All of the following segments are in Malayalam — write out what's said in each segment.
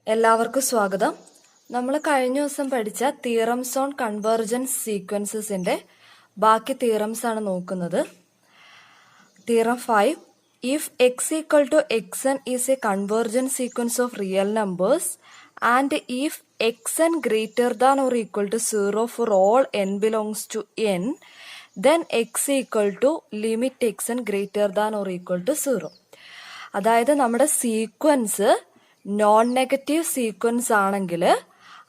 എല്ലാവർക്കും സ്വാഗതം. നമ്മൾ കഴിഞ്ഞ ദിവസം പഠിച്ച തിയറംസ് ഓൺ കൺവേർജൻസ് സീക്വൻസസിന്റെ ബാക്കി തിയറംസ് ആണ് നോക്കുന്നത്. Theorem 5, if x equal to xn is a convergent sequence of real numbers and if xn greater than or equal to 0 for all n belongs to n, then x equal to limit xn greater than or equal to 0. അതായത് നമ്മുടെ സീക്വൻസ് നോൺ നെഗറ്റീവ് സീക്വൻസ് ആണെങ്കിൽ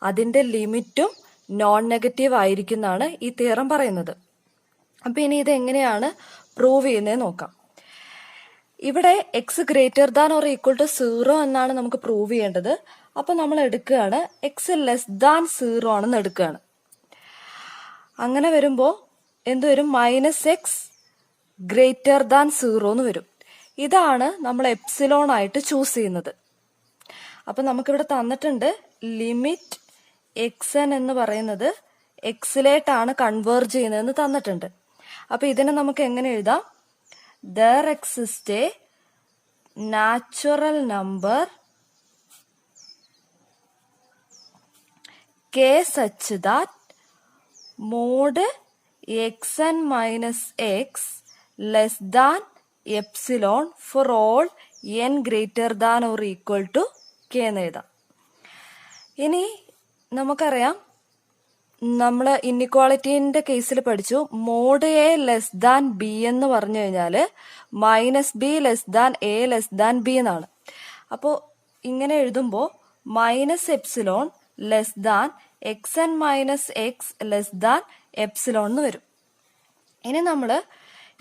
അതിന്റെ ലിമിറ്റും നോൺ നെഗറ്റീവ് ആയിരിക്കുന്നതാണ് ഈ തിയറം പറയുന്നത്. അപ്പൊ ഇനി ഇത് എങ്ങനെയാണ് പ്രൂവ് ചെയ്യുന്നത് നോക്കാം. ഇവിടെ x greater than or equal to 0 എന്നാണ് നമുക്ക് പ്രൂവ് ചെയ്യേണ്ടത്. അപ്പൊ നമ്മൾ എടുക്കുകയാണ് എക്സ് ലെസ് ദാൻ 0 ആണെന്ന് എടുക്കുകയാണ്. അങ്ങനെ വരുമ്പോ എന്ത് വരും? -x ഗ്രേറ്റർ ദാൻ 0 എന്ന് വരും. ഇതാണ് നമ്മൾ എപ്സിലോൺ ആയിട്ട് ചൂസ് ചെയ്യുന്നത്. അപ്പൊ നമുക്കിവിടെ തന്നിട്ടുണ്ട് ലിമിറ്റ് എക്സ് എൻ എന്ന് പറയുന്നത് എക്സിലേട്ടാണ് കൺവേർജ് ചെയ്യുന്നതെന്ന് തന്നിട്ടുണ്ട്. അപ്പൊ ഇതിനെ നമുക്ക് എങ്ങനെ എഴുതാം? there exists a natural number k such that mod xn minus x less than epsilon for all n greater than or equal to k എന്ന് എഴുതാം. ഇനി നമുക്കറിയാം, നമ്മൾ ഇന്നിക്വാളിറ്റീന്റെ കേസിൽ പഠിച്ചു mod A less than B എന്ന് പറഞ്ഞു കഴിഞ്ഞാല് -b less than A less than B എന്നാണ്. അപ്പോ ഇങ്ങനെ എഴുതുമ്പോ -epsilon less than xn minus X less than epsilon എന്ന് വരും. ഇനി നമ്മള്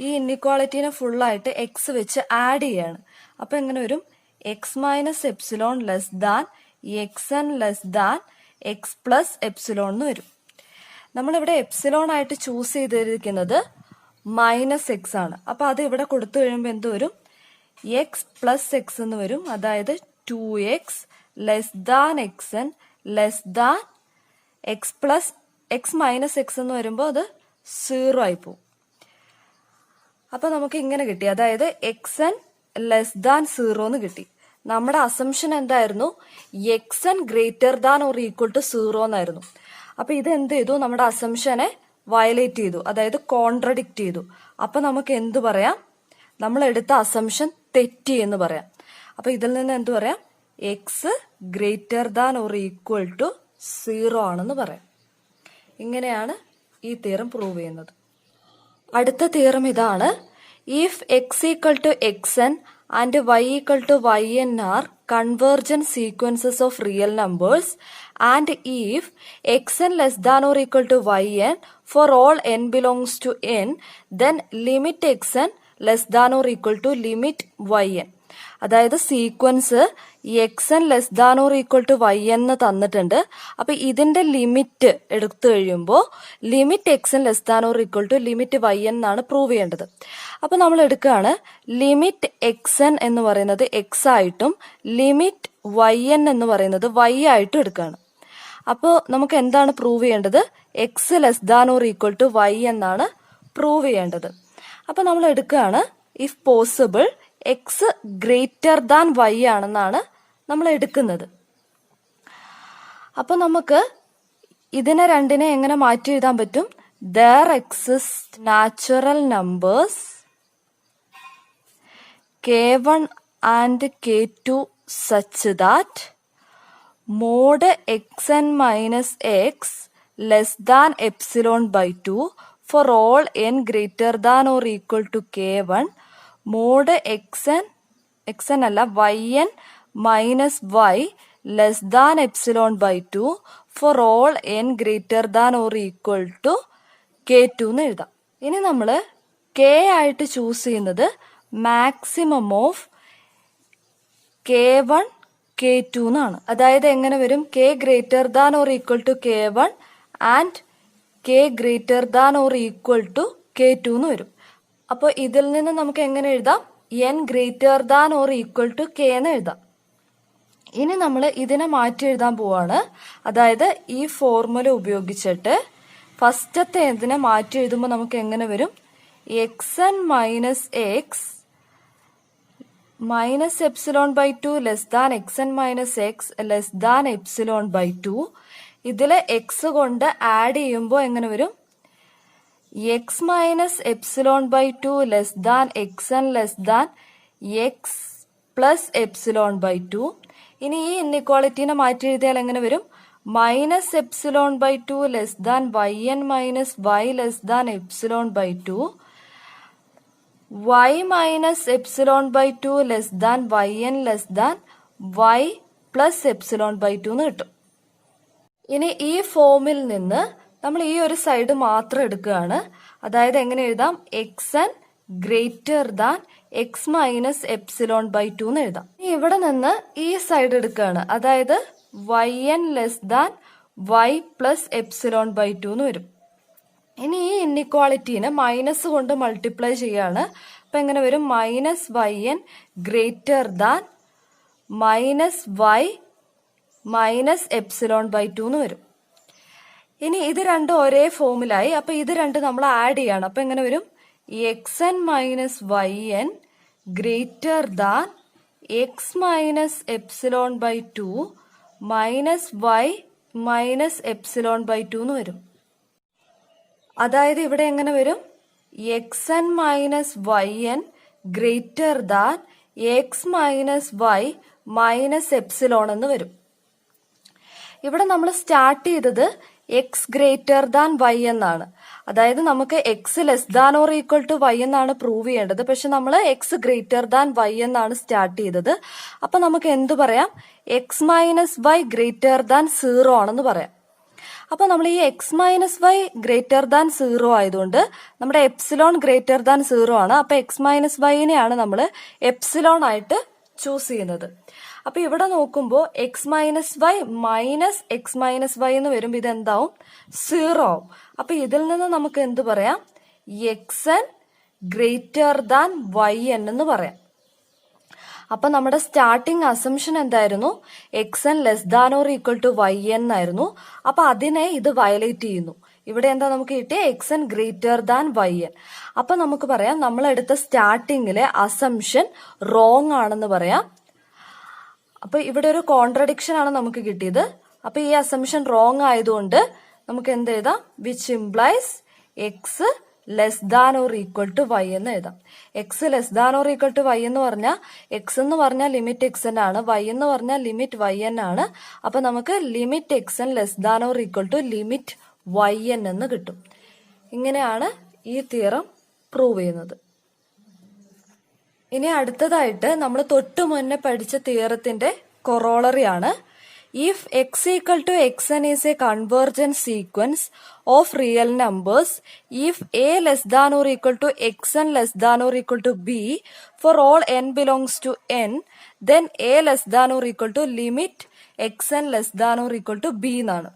ഈ ഇന്നിക്വാളിറ്റീനെ ഫുള്ളായിട്ട് എക്സ് വെച്ച് ആഡ് ചെയ്യാണ്. അപ്പൊ എങ്ങനെ വരും? X minus epsilon less than xn less than x plus epsilon എന്ന് വരും. നമ്മളിവിടെ എപ്സിലോൺ ആയിട്ട് ചൂസ് ചെയ്തിരിക്കുന്നത് -x ആണ്. അപ്പൊ അത് ഇവിടെ കൊടുത്തു കഴിയുമ്പോൾ എന്ത് വരും? എക്സ് പ്ലസ് എക്സ് എന്ന് വരും. അതായത് 2x less than xn less than x plus X minus x എന്ന് വരുമ്പോൾ അത് 0 ആയി പോകും. അപ്പൊ നമുക്ക് ഇങ്ങനെ കിട്ടി, അതായത് xn ലെസ് ദാൻ 0 എന്ന് കിട്ടി. നമ്മുടെ അസംഷൻ എന്തായിരുന്നു? xn greater than or equal to 0 എന്നായിരുന്നു. അപ്പൊ ഇത് എന്ത് ചെയ്തു? നമ്മുടെ അസംഷനെ വയലേറ്റ് ചെയ്തു, അതായത് കോൺട്രഡിക്റ്റ് ചെയ്തു. അപ്പൊ നമുക്ക് എന്ത് പറയാം? നമ്മൾ എടുത്ത അസംഷൻ തെറ്റി എന്ന് പറയാം. അപ്പൊ ഇതിൽ നിന്ന് എന്ത് പറയാം? X greater than or equal to 0 ആണെന്ന് പറയാം. ഇങ്ങനെയാണ് ഈ തിയറം പ്രൂവ് ചെയ്യുന്നത്. അടുത്ത തിയറം ഇതാണ്. If x equal to xn and y equal to yn are convergent sequences of real numbers and if xn less than or equal to yn for all n belongs to n, then limit xn less than or equal to limit yn. അതായത് sequence xn less than or equal to y എന്ന് തന്നിട്ടുണ്ട്. അപ്പൊ ഇതിന്റെ ലിമിറ്റ് എടുത്തു കഴിയുമ്പോൾ limit xn less than or equal to limit y എന്നാണ് പ്രൂവ് ചെയ്യേണ്ടത്. അപ്പൊ നമ്മൾ എടുക്കുകയാണ് ലിമിറ്റ് xn എന്ന് പറയുന്നത് x ആയിട്ടും ലിമിറ്റ് yn എന്ന് പറയുന്നത് y ആയിട്ടും എടുക്കുകയാണ്. അപ്പോൾ നമുക്ക് എന്താണ് പ്രൂവ് ചെയ്യേണ്ടത്? x less than or equal to y എന്നാണ് പ്രൂവ് ചെയ്യേണ്ടത്. അപ്പൊ നമ്മൾ എടുക്കുകയാണ് if possible x greater than y ആണെന്നാണ് നമ്മൾ എടുക്കുന്നത്. അപ്പൊ നമുക്ക് ഇതിനെ രണ്ടിനെ എങ്ങനെ മാറ്റി എഴുതാൻ പറ്റും? there exist natural numbers k1 and k2 such that mod xn minus x less than epsilon by 2 for all n greater than or equal to k1 mod xn അല്ല yn minus y less than epsilon by 2 for all n greater than or equal to k2 എന്ന് എഴുതാം. ഇനി നമ്മൾ k ആയിട്ട് ചൂസ് ചെയ്യുന്നത് മാക്സിമം ഓഫ് k1 k2 എന്നാണ്. അതായത് എങ്ങനെ വരും? k greater than or equal to k1 and k greater than or equal to k2 എന്ന് വരും. അപ്പൊ ഇതിൽ നിന്ന് നമുക്ക് എങ്ങനെ എഴുതാം? n greater than or equal to k എന്ന് എഴുതാം. ഇനി നമ്മൾ ഇതിനെ മാറ്റി എഴുതാൻ പോവാണ്. അതായത് ഈ ഫോർമുല ഉപയോഗിച്ചിട്ട് ഫസ്റ്റത്തെ ഇതിനെ മാറ്റി എഴുതുമ്പോൾ നമുക്ക് എങ്ങനെ വരും? xn minus x minus epsilon by 2 less than x N minus X less than epsilon by 2. ഇതിൽ എക്സ് കൊണ്ട് ആഡ് ചെയ്യുമ്പോൾ എങ്ങനെ വരും? X minus epsilon by 2 less than x n less than x plus epsilon by 2. ഇനി ഈ ഇൻഇക്വാളിറ്റീനെ മാറ്റി എഴുതിയാൽ എങ്ങനെ വരും? Minus epsilon by 2 less than y n minus y less than epsilon by 2. y minus epsilon by 2 less than y n less than y plus epsilon by 2 എന്ന് കിട്ടും. ഇനി ഈ ഫോമിൽ നിന്ന് നമ്മൾ ഈ ഒരു സൈഡ് മാത്രം എടുക്കുകയാണ്. അതായത് എങ്ങനെ എഴുതാം? X n greater than x minus epsilon by 2 എന്ന് എഴുതാം. ഇനി ഇവിടെ നിന്ന് ഈ സൈഡ് എടുക്കുകയാണ്. അതായത് y n less than y plus epsilon by 2 എന്ന് വരും. ഇനി ഈ ഇൻഇക്വാളിറ്റീനെ മൈനസ് കൊണ്ട് മൾട്ടിപ്ലൈ ചെയ്യാണ്. അപ്പൊ എങ്ങനെ വരും? Minus y n greater than minus y minus epsilon by 2 എന്ന് വരും. ഇനി ഇത് രണ്ടും ഒരേ ഫോമിലായി. അപ്പൊ ഇത് രണ്ടും നമ്മൾ ആഡ് ചെയ്യാണ്. അപ്പൊ എങ്ങനെ വരും? X N minus y n greater than x minus epsilon by 2 minus y minus epsilon by 2 എന്ന് വരും. അതായത് ഇവിടെ എങ്ങനെ വരും? X N minus y n greater than x minus y minus epsilon എന്ന് വരും. ഇവിടെ നമ്മൾ സ്റ്റാർട്ട് ചെയ്തത് എക്സ് ഗ്രേറ്റർ ദാൻ വൈ എന്നാണ്. അതായത് നമുക്ക് x less than or equal to y എന്നാണ് പ്രൂവ് ചെയ്യേണ്ടത്. പക്ഷെ നമ്മൾ എക്സ് ഗ്രേറ്റർ ദാൻ വൈ എന്നാണ് സ്റ്റാർട്ട് ചെയ്തത്. അപ്പൊ നമുക്ക് എന്ത് പറയാം? X minus y greater than 0 ആണെന്ന് പറയാം. അപ്പൊ നമ്മൾ ഈ x minus y greater than 0 ആയതുകൊണ്ട് നമ്മുടെ എപ്സിലോൺ ഗ്രേറ്റർ ദാൻ 0 ആണ്. അപ്പൊ എക്സ് മൈനസ് വൈനെയാണ് നമ്മൾ എപ്സിലോൺ ആയിട്ട് ചൂസ് ചെയ്യുന്നത്. അപ്പൊ ഇവിടെ നോക്കുമ്പോൾ x minus y minus x minus y എന്ന് വരുമ്പോൾ ഇത് എന്താവും? 0 ആവും. അപ്പൊ ഇതിൽ നിന്ന് നമുക്ക് എന്ത് പറയാം? X n greater than y n എന്ന് പറയാം. അപ്പൊ നമ്മുടെ സ്റ്റാർട്ടിംഗ് അസംഷൻ എന്തായിരുന്നു? X n less than or equal to y n ആയിരുന്നു. അപ്പൊ അതിനെ ഇത് വയലേറ്റ് ചെയ്യുന്നു. ഇവിടെ എന്താ നമുക്ക് കിട്ടിയ? X n greater than y n. അപ്പൊ നമുക്ക് പറയാം നമ്മൾ എടുത്ത സ്റ്റാർട്ടിങ്ങിലെ അസംഷൻ റോങ് ആണെന്ന് പറയാം. അപ്പൊ ഇവിടെ ഒരു കോൺട്രഡിക്ഷൻ ആണ് നമുക്ക് കിട്ടിയത്. അപ്പൊ ഈ അസംഷൻ റോങ് ആയതുകൊണ്ട് നമുക്ക് എന്ത് എഴുതാം? Which implies x less than or equal to y എന്ന് എഴുതാം. X less than or equal to y എന്ന് പറഞ്ഞാൽ എക്സ് എന്ന് പറഞ്ഞാൽ ലിമിറ്റ് എക്സ് എൻ ആണ്, വൈ എന്ന് പറഞ്ഞാൽ ലിമിറ്റ് വൈ എൻ ആണ്. അപ്പൊ നമുക്ക് limit x n less than or equal to limit y n എന്ന് കിട്ടും. ഇങ്ങനെയാണ് ഈ തിയറം പ്രൂവ് ചെയ്യുന്നത്. ഇനി അടുത്തതായിട്ട് നമ്മൾ തൊട്ടു മുന്നേ പഠിച്ച തിയറത്തിന്റെ കൊറോളറി ആണ്. If x equal to x n is a convergent sequence of real numbers if a less than or equal to x n less than or equal to b for all N belongs to n then a less than or equal to limit x n less than or equal to b എന്നാണ്.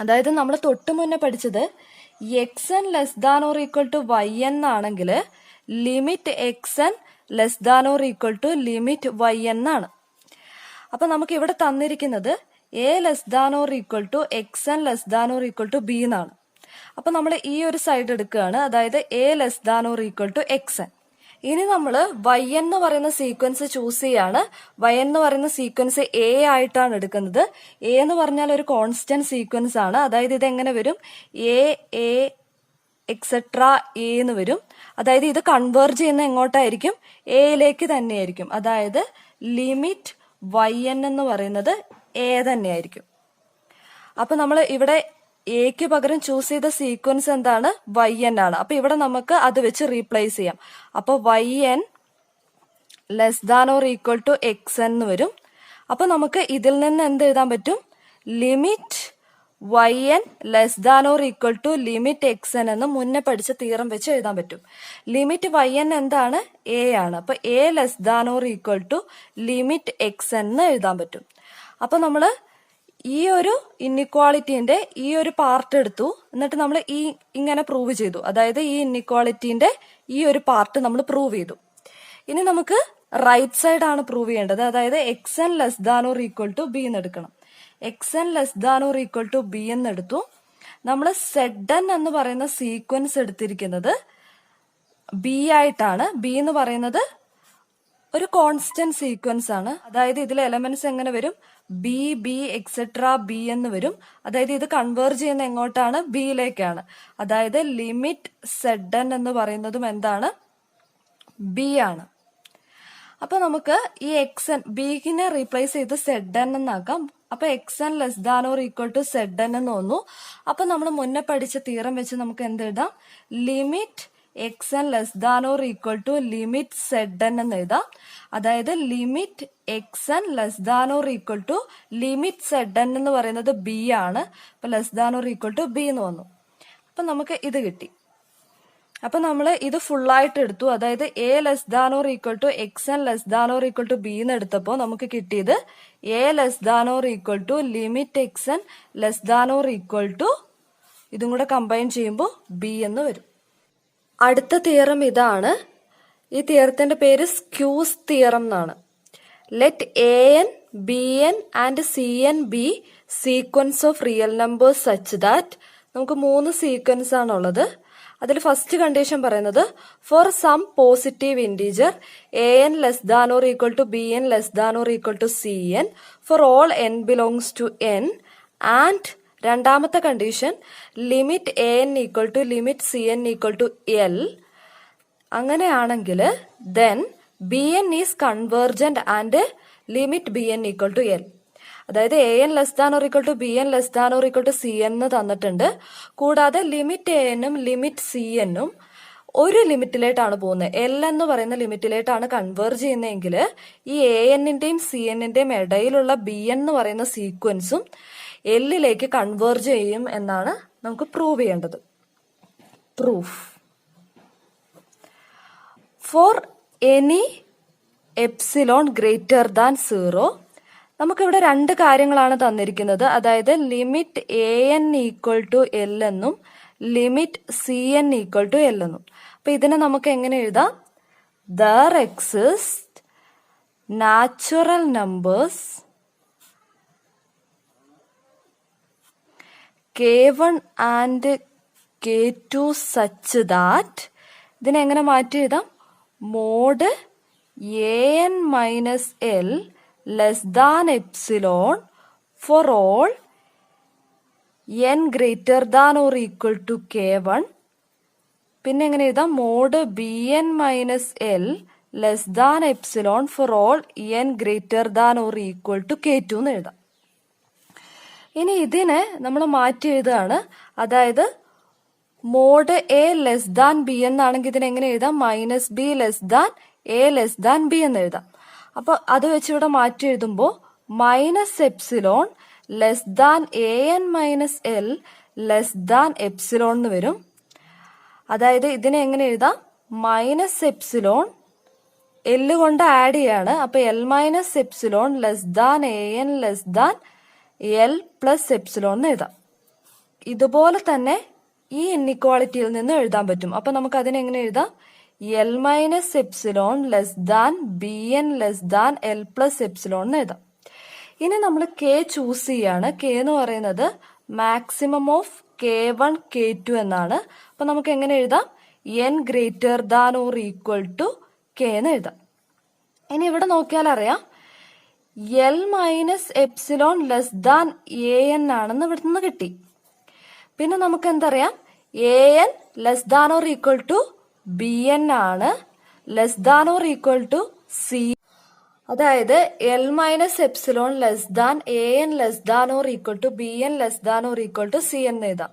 അതായത് നമ്മൾ തൊട്ടു മുന്നേ പഠിച്ചത് x n less than or equal to y n ആണെങ്കിൽ limit x n less than or equal to limit y n ആണ്. അപ്പൊ നമുക്ക് ഇവിടെ തന്നിരിക്കുന്നത് a less than or equal to x n less than or equal to b എന്നാണ്. അപ്പൊ നമ്മൾ ഈ ഒരു സൈഡ് എടുക്കുകയാണ്. അതായത് a less than or equal to x n. ഇനി നമ്മൾ വൈ എന്ന് പറയുന്ന സീക്വൻസ് ചൂസ് ചെയ്യാണ്. വൈ എന്ന് പറയുന്ന സീക്വൻസ് എ ആയിട്ടാണ് എടുക്കുന്നത്. എ എന്ന് പറഞ്ഞാൽ ഒരു കോൺസ്റ്റന്റ് സീക്വൻസ് ആണ്. അതായത് ഇത് എങ്ങനെ വരും? എ എ എക്സെട്ര എ എന്ന് വരും. അതായത് ഇത് കൺവേർജ് ചെയ്യുന്ന എങ്ങോട്ടായിരിക്കും? എയിലേക്ക് തന്നെയായിരിക്കും. അതായത് ലിമിറ്റ് വൈ എൻ എന്ന് പറയുന്നത് എ തന്നെയായിരിക്കും. അപ്പൊ നമ്മൾ ഇവിടെ എക്ക് പകരം ചൂസ് ചെയ്ത സീക്വൻസ് എന്താണ്? വൈ എൻ ആണ്. അപ്പൊ ഇവിടെ നമുക്ക് അത് വെച്ച് റീപ്ലേസ് ചെയ്യാം. അപ്പൊ y n less than or equal to x N എന്ന് വരും. അപ്പൊ നമുക്ക് ഇതിൽ നിന്ന് എന്ത് എഴുതാൻ പറ്റും? Limit y n less than or equal to limit x N എന്ന് മുന്നേ പഠിച്ച തീറം വെച്ച് എഴുതാൻ പറ്റും. ലിമിറ്റ് വൈ എൻ എന്താണ്? എ ആണ്. അപ്പൊ a less than or equal to limit x N എന്ന് എഴുതാൻ പറ്റും. അപ്പൊ നമ്മള് ഈ ഒരു ഇൻഇക്വാളിറ്റിന്റെ ഈ ഒരു പാർട്ട് എടുത്തു. എന്നിട്ട് നമ്മൾ ഇങ്ങനെ പ്രൂവ് ചെയ്തു. അതായത് ഈ ഇൻഇക്വാളിറ്റിന്റെ ഈ ഒരു പാർട്ട് നമ്മൾ പ്രൂവ് ചെയ്തു. ഇനി നമുക്ക് റൈറ്റ് സൈഡ് ആണ് പ്രൂവ് ചെയ്യേണ്ടത്. അതായത് X n less than or equal to b എന്ന് എടുക്കണം. X n less than or equal to b എന്ന് എടുത്തു. നമ്മൾ സെഡ് എൻ എന്ന് പറയുന്ന സീക്വൻസ് എടുത്തിരിക്കുന്നത് ബി ആയിട്ടാണ്. ബി എന്ന് പറയുന്നത് ഒരു കോൺസ്റ്റന്റ് സീക്വൻസ് ആണ്. അതായത് ഇതിലെ എലമെന്റ്സ് എങ്ങനെ വരും? ബി ബി എക്സെട്ര ബി എന്ന് വരും. അതായത് ഇത് കൺവേർജ് ചെയ്യുന്ന എങ്ങോട്ടാണ്? ബിയിലേക്കാണ്. അതായത് ലിമിറ്റ് സെഡ് എൻ എന്ന് പറയുന്നതും എന്താണ്? ബി ആണ്. അപ്പൊ നമുക്ക് ഈ എക്സ് എൻ ബിനെ റീപ്ലേസ് ചെയ്ത് സെഡ് എൻ എന്നാക്കാം. അപ്പൊ x n less than or equal to z n എന്ന് തോന്നുന്നു. അപ്പൊ നമ്മൾ മുന്നേ പഠിച്ച തീറം വെച്ച് നമുക്ക് എന്ത് എഴുതാം? Limit x n less than or equal to limit z n എന്ന് എഴുതാം. അതായത് limit x n less than or equal to limit z n എന്ന് പറയുന്നത് ബി ആണ്. അപ്പൊ less than or equal to b എന്ന് വന്നു. അപ്പൊ നമുക്ക് ഇത് കിട്ടി. അപ്പൊ നമ്മൾ ഇത് ഫുള്ളായിട്ട് എടുത്തു. അതായത് a less than or equal to x n less than or equal to b എന്ന് എടുത്തപ്പോൾ നമുക്ക് കിട്ടിയത് a less than or equal to limit x n less than or equal to ഇതും കൂടെ കമ്പൈൻ ചെയ്യുമ്പോൾ ബി എന്ന് വരും. അടുത്ത തിയറം ഇതാണ്. ഈ തിയറത്തിന്റെ പേര് സ്ക്യൂസ് തിയറം എന്നാണ്. Let A N B N and C N be sequence of real numbers such that നമുക്ക് 3 സീക്വൻസ് ആണുള്ളത്. അതിൽ ഫസ്റ്റ് കണ്ടീഷൻ പറയുന്നത് for some positive integer A N less than or equal to B N less than or equal to C N for all N belongs to N and രണ്ടാമത്തെ condition limit A N equal to limit C N equal to L. അങ്ങനെയാണെങ്കിൽ then B N is convergent and limit B N equal to L. അതായത് A N less than or equal to B N less than or equal to C N എന്ന് തന്നിട്ടുണ്ട്. കൂടാതെ ലിമിറ്റ് എ എന്നും ലിമിറ്റ് സി എന്നും ഒരു ലിമിറ്റിലേട്ടാണ് പോകുന്നത്. എൽ എന്ന് പറയുന്ന ലിമിറ്റിലേട്ടാണ് കൺവേർജ് ചെയ്യുന്നതെങ്കിൽ ഈ എ എന്നിന്റെയും സി എന്നിന്റെയും ഇടയിലുള്ള ബി എൻ എന്ന് പറയുന്ന സീക്വൻസും എല്ലിലേക്ക് കൺവേർജ് ചെയ്യും എന്നാണ് നമുക്ക് പ്രൂവ് ചെയ്യേണ്ടത്. Proof for any epsilon greater than 0 നമുക്കിവിടെ 2 കാര്യങ്ങളാണ് തന്നിരിക്കുന്നത്. അതായത് limit A N equal to L എന്നും limit C N equal to L എന്നും. അപ്പൊ ഇതിനെ നമുക്ക് എങ്ങനെ എഴുതാം? There exist natural numbers K1 and K2 such that ഇതിനെ എങ്ങനെ മാറ്റി എഴുതാം? Mod A N minus L less than epsilon for all N greater than or equal to K1. പിന്നെ എങ്ങനെ എഴുതാം? Mod b n minus L less than epsilon for all N greater than or equal to K2 എന്ന് എഴുതാം. ഇനി ഇതിനെ നമ്മൾ മാറ്റി എഴുതുകയാണ്. അതായത് mod A less than b എന്നാണെങ്കിൽ ഇതിനെ എങ്ങനെ എഴുതാം? Minus b less than A less than B എന്ന് എഴുതാം. അപ്പൊ അത് വെച്ച് ഇവിടെ മാറ്റി എഴുതുമ്പോൾ minus epsilon less than A N minus L less than epsilon എന്ന് വരും. അതായത് ഇതിനെ എങ്ങനെ എഴുതാം? മൈനസ് എപ്സിലോൺ എൽ കൊണ്ട് ആഡ് ചെയ്യാണ്. അപ്പൊ L minus epsilon less than A N less than L plus epsilon എന്ന് എഴുതാം. ഇതുപോലെ തന്നെ ഈ ഇൻഇക്വാളിറ്റിയിൽ നിന്ന് എഴുതാൻ പറ്റും. അപ്പൊ നമുക്ക് അതിനെ എങ്ങനെ എഴുതാം? L minus epsilon less than b N less than L plus epsilon എന്ന് എഴുതാം. ഇനി നമ്മൾ കെ ചൂസ് ചെയ്യാണ്. കെ എന്ന് പറയുന്നത് മാക്സിമം ഓഫ് K1 K2 എന്നാണ്. അപ്പൊ നമുക്ക് എങ്ങനെ എഴുതാം? N greater than or equal to K എന്ന് എഴുതാം. ഇനി ഇവിടെ നോക്കിയാൽ അറിയാം L minus epsilon less than A N ആണെന്ന് ഇവിടെ നിന്ന് കിട്ടി. പിന്നെ നമുക്ക് എന്തറിയാം? A N less than or equal to B N ആണ്, less than or equal to C. അതായത് L minus epsilon less than A N less than or equal to B N less than or equal to C എന്ന് എഴുതാം.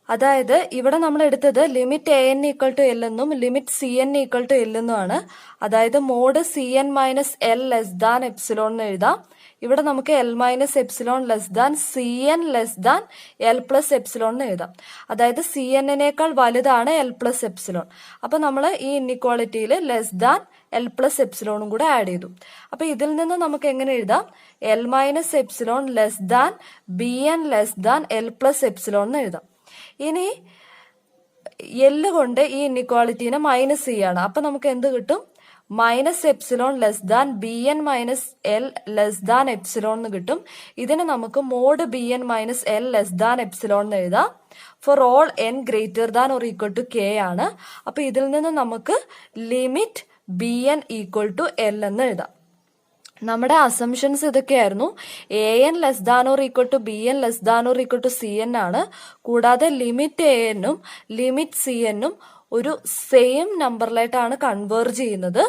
അതായത് ഇവിടെ നമ്മൾ എടുത്തത് limit A N equal to L എന്നും limit C N equal to L എന്നും ആണ്. അതായത് mod C N minus L less than epsilon എന്ന് എഴുതാം. ഇവിടെ നമുക്ക് L minus epsilon less than C N less than L plus epsilon എന്ന് എഴുതാം. അതായത് സി എന്നിനേക്കാൾ വലുതാണ് എൽ പ്ലസ് എപ്സിലോൺ. അപ്പൊ നമ്മൾ ഈ ഇൻഇക്വാളിറ്റിയിൽ ലെസ് ദാൻ എൽ പ്ലസ് എപ്സിലോണും കൂടെ ആഡ് ചെയ്തു. അപ്പൊ ഇതിൽ നിന്ന് നമുക്ക് എങ്ങനെ എഴുതാം? L minus epsilon less than b N less than L plus epsilon എന്ന് എഴുതാം. ഇനി എല്ല് കൊണ്ട് ഈ ഇൻഇക്വാളിറ്റീനെ മൈനസ് ചെയ്യാണ്. അപ്പൊ നമുക്ക് എന്ത് കിട്ടും? Minus epsilon less than b n minus L less than epsilon എന്ന് കിട്ടും. ഇതിന് നമുക്ക് mod b n minus L less than epsilon എന്ന് എഴുതാം. For all N greater than or equal to k ആണ്. അപ്പൊ ഇതിൽ നിന്ന് നമുക്ക് limit bn equal to l എന്ന് എഴുതാം. നമ്മുടെ അസംഷൻസ് ഇതൊക്കെയായിരുന്നു. an less than or equal to bn less than or equal to cn ആണ്. കൂടാതെ ലിമിറ്റ് anഉം ലിമിറ്റ് cnഉം ഒരു സെയിം നമ്പറിലായിട്ടാണ് കൺവേർജ് ചെയ്യുന്നത്.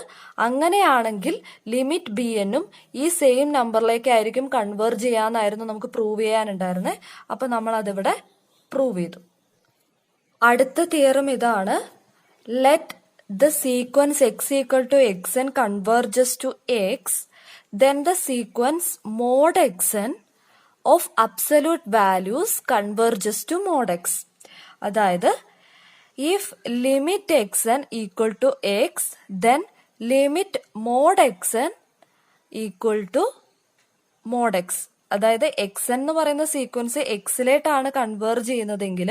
അങ്ങനെയാണെങ്കിൽ ലിമിറ്റ് bnഉം ഈ സെയിം നമ്പറിലേക്കായിരിക്കും കൺവേർജ് ചെയ്യാന്നായിരുന്നു നമുക്ക് പ്രൂവ് ചെയ്യാനുണ്ടായിരുന്നത്. അപ്പൊ നമ്മൾ അതിവിടെ പ്രൂവ് ചെയ്തു. അടുത്ത തിയറം ഇതാണ്. Let the sequence x equal to xn converges to x, then the sequence mod xn of absolute values converges to mod x. അതായത് if limit xn equal to x, then limit mod xn equal to mod x. അതായത് എക്സ് എന്ന് പറയുന്ന സീക്വൻസ് എക്സിലേട്ടാണ് കൺവേർജ് ചെയ്യുന്നതെങ്കിൽ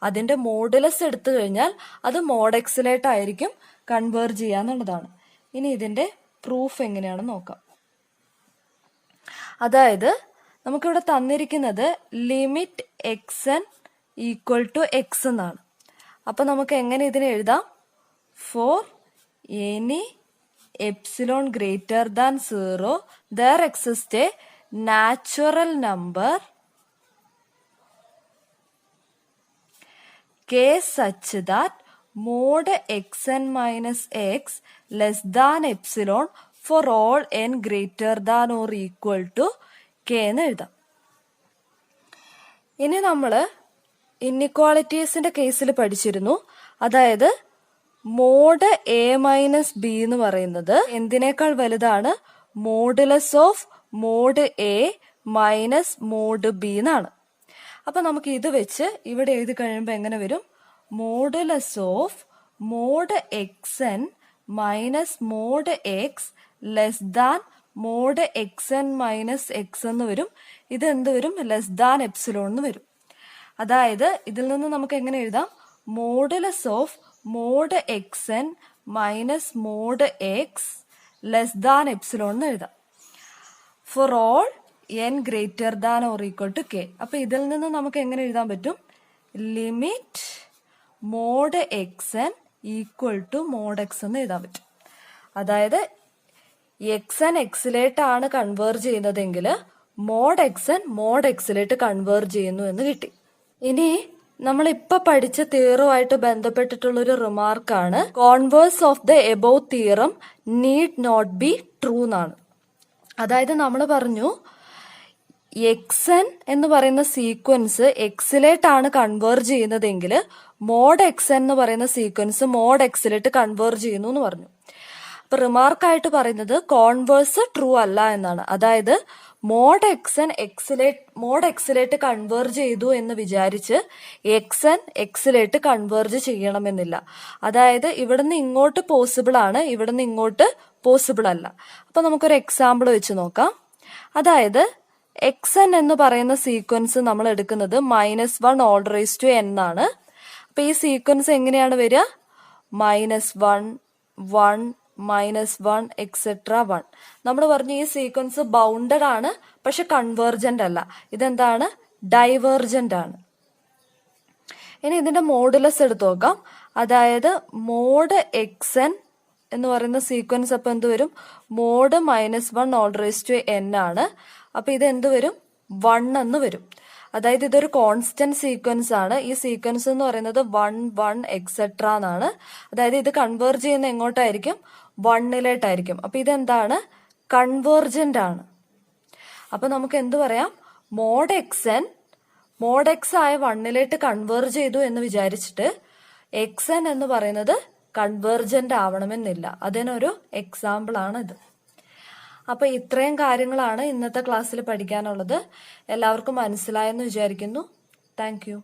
അതിന്റെ മോഡുലസ് എടുത്തു കഴിഞ്ഞാൽ അത് മോഡ് എക്സിലേട്ടായിരിക്കും കൺവേർജ് ചെയ്യാന്നുള്ളതാണ്. ഇനി ഇതിന്റെ പ്രൂഫ് എങ്ങനെയാണെന്ന് നോക്കാം. അതായത് നമുക്കിവിടെ തന്നിരിക്കുന്നത് limit x N equal to x എന്നാണ്. അപ്പൊ നമുക്ക് എങ്ങനെ ഇതിനെ എഴുതാം? For any epsilon greater than 0 there exists a natural number k such that mod xn minus x less than epsilon for all n greater than or equal to k എന്ന് എഴുതാം. ഇനി നമ്മള് ഇന്നിക്വാളിറ്റീസിന്റെ കേസിൽ പഠിച്ചിരുന്നു. അതായത് മോഡ് എ മൈനസ് ബി എന്ന് പറയുന്നത് എന്തിനേക്കാൾ വലുതാണ്? Modulus of mod a minus mod b എന്നാണ്. അപ്പൊ നമുക്ക് ഇത് വെച്ച് ഇവിടെ എഴുതി കഴിയുമ്പോൾ എങ്ങനെ വരും? Modulus of mod X N minus mod X less than mod X N minus x എന്ന് വരും. ഇത് എന്ത് വരും? ലെസ് ദാൻ എപ്സിലോൺ എന്ന് വരും. അതായത് ഇതിൽ നിന്ന് നമുക്ക് എങ്ങനെ എഴുതാം? Modulus of mod X N minus mod X less than epsilon എന്ന് എഴുതാം. For all N greater than or equal to K. അപ്പൊ ഇതിൽ നിന്ന് നമുക്ക് എങ്ങനെ എഴുതാൻ പറ്റും? Limit mod X N equal to mod X എന്ന് എഴുതാൻ പറ്റും. അതായത് എക്സ് എൻ എക്സിലേട്ടാണ് കൺവേർജ് ചെയ്യുന്നതെങ്കിൽ മോഡ് എക്സ് എൻ മോഡ് എക്സിലേട്ട് കൺവേർജ് ചെയ്യുന്നു എന്ന് കിട്ടി. ഇനി നമ്മൾ ഇപ്പൊ പഠിച്ച തിയറുമായിട്ട് ബന്ധപ്പെട്ടിട്ടുള്ള ഒരു റിമാർക്കാണ് converse of the above theorem need not be true എന്നാണ്. അതായത് നമ്മൾ പറഞ്ഞു എക്സ് എൻ എന്ന് പറയുന്ന സീക്വൻസ് എക്സിലേട്ടാണ് കൺവേർജ് ചെയ്യുന്നതെങ്കിൽ മോഡ് എക്സ് എൻ എന്ന് പറയുന്ന സീക്വൻസ് മോഡ് എക്സിലേട്ട് കൺവേർജ് ചെയ്യുന്നു എന്ന് പറഞ്ഞു. അപ്പൊ റിമാർക്കായിട്ട് പറയുന്നത് കോൺവേഴ്സ് ട്രൂ അല്ല എന്നാണ്. അതായത് മോഡ് എക്സിലേട്ട് കൺവേർജ് ചെയ്തു എന്ന് വിചാരിച്ച് എക്സ് എൻ എക്സിലേട്ട് കൺവേർജ് ചെയ്യണമെന്നില്ല. അതായത് ഇവിടുന്ന് ഇങ്ങോട്ട് പോസിബിൾ ആണ്, ഇവിടുന്ന് ഇങ്ങോട്ട് പോസിബിൾ അല്ല. അപ്പൊ നമുക്കൊരു എക്സാമ്പിൾ വെച്ച് നോക്കാം. അതായത് എക്സ് എൻ എന്ന് പറയുന്ന സീക്വൻസ് നമ്മൾ എടുക്കുന്നത് -1 ഓർഡർ റേസ് ടു n ആണ്. അപ്പൊ ഈ സീക്വൻസ് എങ്ങനെയാണ് വരിക? -1 1 -1 എക്സെട്ര 1. നമ്മൾ പറഞ്ഞു ഈ സീക്വൻസ് ബൗണ്ടഡ് ആണ്, പക്ഷെ കൺവേർജന്റ് അല്ല. ഇതെന്താണ്? ഡൈവേർജന്റ് ആണ്. ഇനി ഇതിന്റെ മോഡുലസ് എടുത്ത് നോക്കാം. അതായത് മോഡ് എക്സ് എൻ എന്ന് പറയുന്ന സീക്വൻസ് അപ്പൊ എന്ത് വരും? Mod -1 order raise to n ആണ്. അപ്പൊ ഇത് എന്ത് വരും? 1 എന്ന് വരും. അതായത് ഇതൊരു കോൺസ്റ്റന്റ് സീക്വൻസ് ആണ്. ഈ സീക്വൻസ് എന്ന് പറയുന്നത് 1 1 എക്സെട്ര എന്നാണ്. അതായത് ഇത് കൺവേർജ് ചെയ്യുന്ന എങ്ങോട്ടായിരിക്കും? 1ലേട്ടായിരിക്കും. അപ്പൊ ഇതെന്താണ്? കൺവേർജന്റ് ആണ്. അപ്പൊ നമുക്ക് എന്ത് പറയാം? മോഡ് എക്സ് ആയ 1ലേട്ട് കൺവേർജ് ചെയ്തു എന്ന് വിചാരിച്ചിട്ട് എക്സ് എൻ എന്ന് പറയുന്നത് കൺവേർജന്റ് ആവണമെന്നില്ല. അതിനൊരു എക്സാമ്പിൾ ആണ് ഇത്. അപ്പൊ ഇത്രയും കാര്യങ്ങളാണ് ഇന്നത്തെ ക്ലാസ്സിൽ പഠിക്കാനുള്ളത്. എല്ലാവർക്കും മനസ്സിലായെന്ന് വിചാരിക്കുന്നു. Thank you.